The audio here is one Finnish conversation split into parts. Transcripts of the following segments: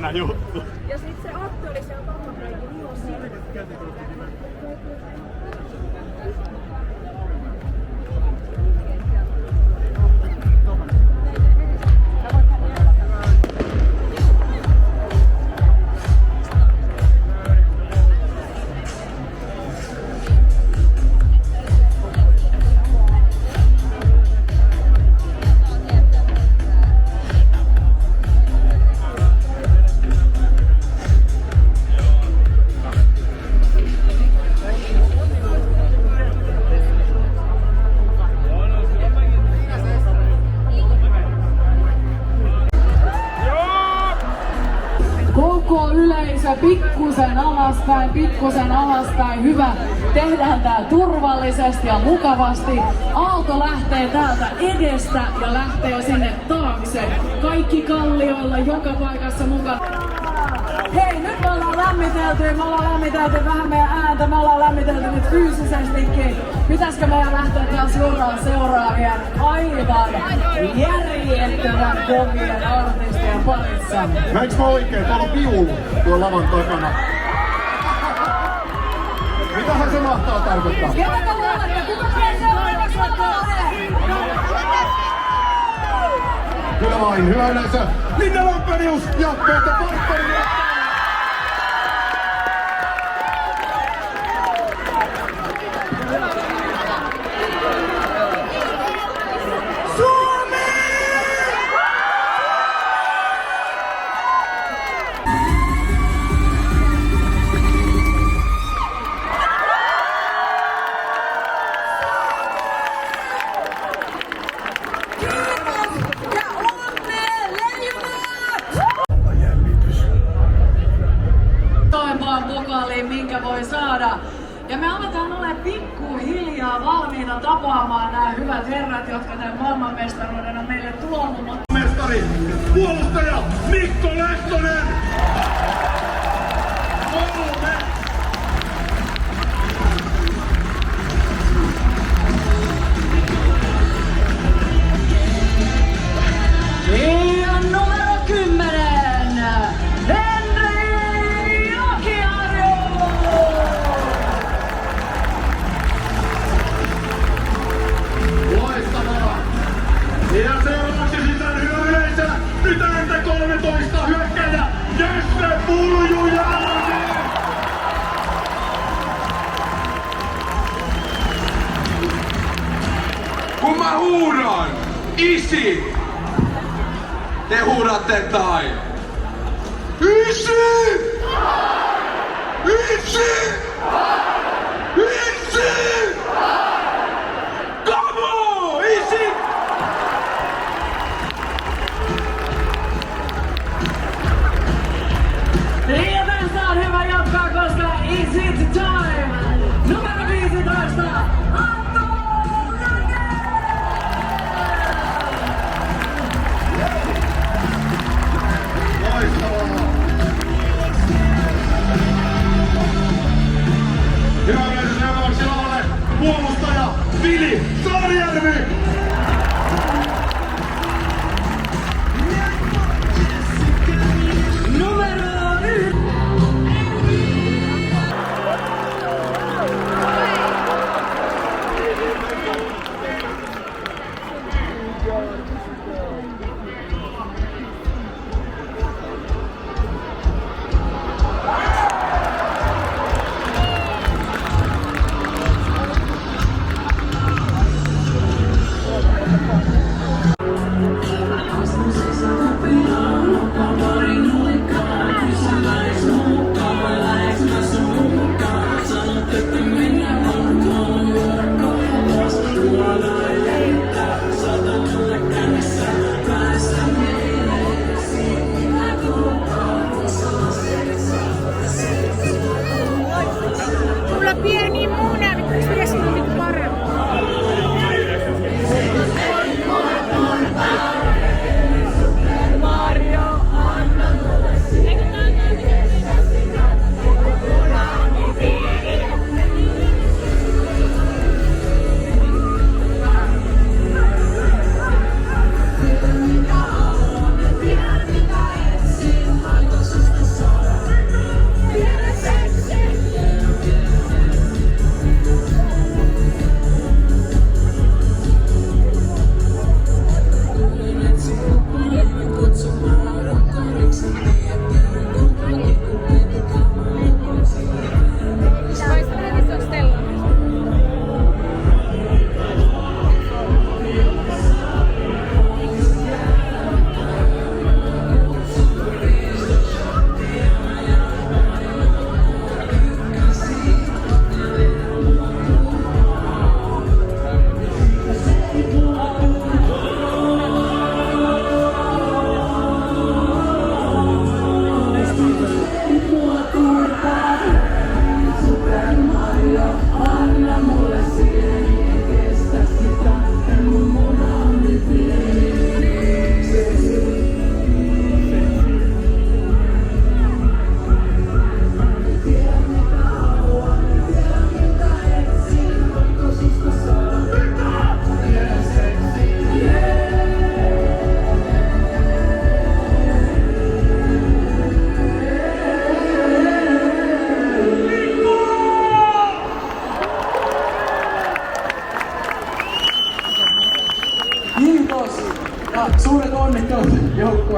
jännä juttu. Ja sit se Atte oli siellä kakkapreikin ilossa. Koko yleisö pikkusen alaspäin, hyvä. Tehdään tää turvallisesti ja mukavasti. Aalto lähtee täältä edestä ja lähtee sinne taakse. Kaikki kallioilla, joka paikassa mukana. Hei, nyt me ollaan lämmitelty vähän meidän ääntä, me ollaan lämmitelty nyt fyysisestikin. Pitäisikö meidän lähteä taas seuraavien aivan järjettömän kovien artistien parissa? Näinkö mä oikein? Täällä on viulu tuon lavan takana. Mitähän se mahtaa tarkoittaa? Ketäkö luulette? Kuka tulee seuraavaksi lavalle? Kyllä vain, hyvä yleisö. Minna Lampenius ja Peter Parkkonen. Vokaaliin, minkä voi saada. Ja me aletaan olla pikkuhiljaa valmiina tapaamaan nämä hyvät herrat, jotka tämän maailmanmestaruuden on meille tuonut. Mestari, puolustaja Mikko Lehtonen! Ja numero 10, Henri Jokiharju! Loistavaa! Ja seuraavaksi sitten hyvä yleisö, nyt ääntä 13 hyökkäjä, Jesse Puljujärvi! Kun mä huudan, isi! Te huudatte tai. Isi! Isi! Isi! Come on! Isi! Ja tästä on hyvä jatkaa, koska is it time! Numero 15, Antto Lange! Hyvä yleisö, seuraavaksi lavalle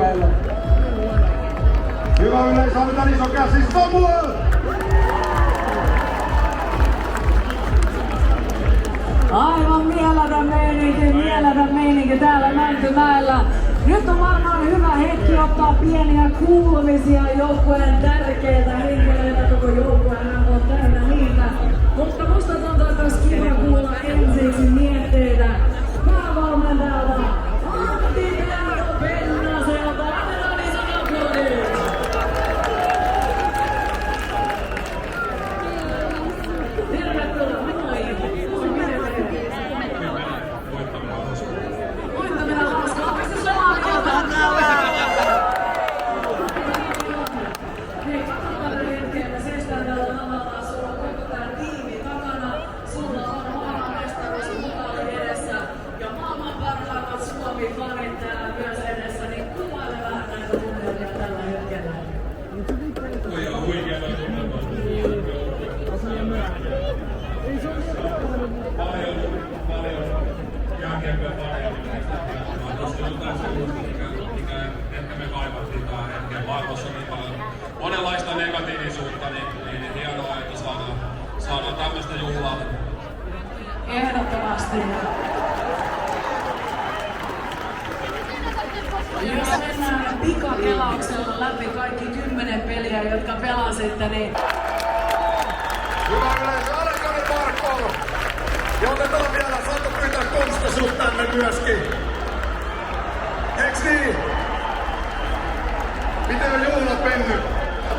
joukkueelle. Hyvä yleisö, annetaan iso käsi Samuel! Aivan mieletön meininki täällä Mäntymäellä. Nyt on varmaan hyvä hetki ottaa pieniä kuulumisia joukkueen tärkeitä henkilöitä. Koko joukkueen on täynnä niitä. Mutta musta tuntuu, että olisi kiva kuulla ensiksi mietteitä päävalmentajalta Antti Pennaselta. Annetaan iso aplodit! Tervetuloa, moi! Voittaminen on hauskaa. Onko se samaa mieltä? Hei, katsotaan hetkellä. Seistään täällä lavalla. Sulla on koko tää tiimi takana. Sulla on maailmanmestaruus mukali edessä. Ja maailman parhaimmat Suomi-fanit täällä myös edessä. Niin kuvaile vähän näitä tunnelmia tällä hetkellä. Ihan huikeeta tunnelmaa. Paljon jääkiekkoja paljon. Tuossa on jotain sellaista, mikä ehkä me kaivattiin tähän hetkeen. Maailmassa on niin paljon monenlaista negatiivisuutta, niin hienoa, että saadaan tämmöistä juhlaa. Ehdottomasti. Jos mennään pikakelauksella läpi kaikki 10 peliä, jotka pelasitte, niin Hyvä yleisö, Alekari Markov! Ja otetaan vielä, saatko pyytää Konsta sut tänne myöskin? Eiks niin? Miten on juhlat mennyt?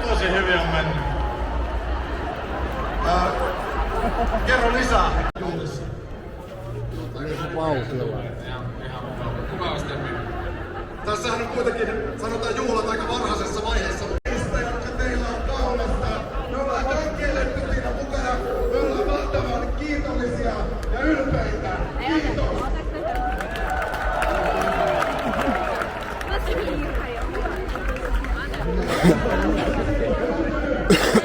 Tosi hyvin on mennyt. Kerro lisää. Juhlissa. Tässähän on kuitenkin, sanotaan juhlat aika varhaisessa vaiheessa. Jotka teillä on kaunasta. Me ollaan kaikki eletty siinä mukana. Me ollaan valtavan kiitollisia ja ylpeitä. Kiitos! Mä